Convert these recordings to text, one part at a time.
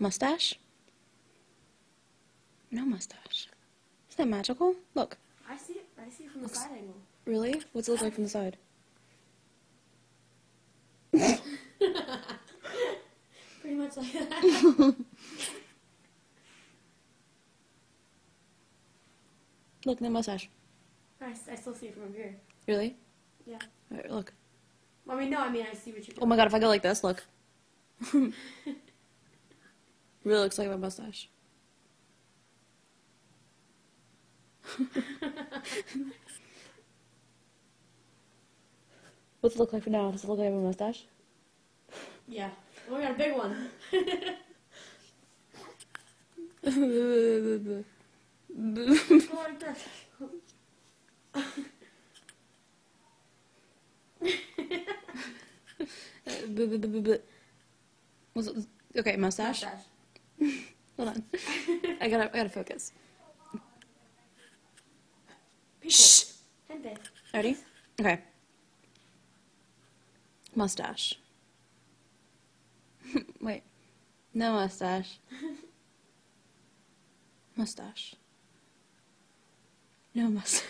Mustache? No mustache. Isn't that magical? Look. I see it from the side angle. Really? What's it look like from the side? Pretty much like that. Look, that mustache. I still see it from here. Really? Yeah. Alright, look. Well, I see what you're doing. Oh my god, if I go like this, look. Really looks like my mustache. What's it look like for now? Does it look like I have a mustache? Yeah. Oh, we got a big one. Go like this. Was it, okay, mustache. Hold on. I gotta focus. Shh. Gente. Ready? Okay. Mustache. Wait. No mustache. Mustache. No mustache.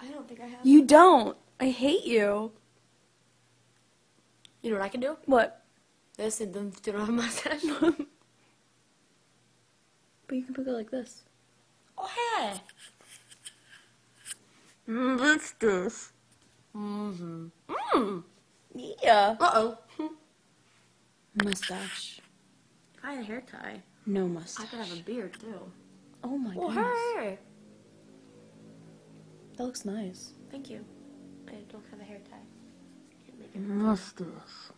I don't think I have. You don't. I hate you. You know what I can do? What? This and then you don't have a mustache. But you can put it like this. Oh, hey. What's this? Mm-hmm. Yeah. Uh-oh. Mustache. If I had a hair tie, No I mustache. could have a beard, too. Oh my Oh, goodness. hey. That looks nice. Thank you. I don't have a hair tie. Can't make it. Mustache.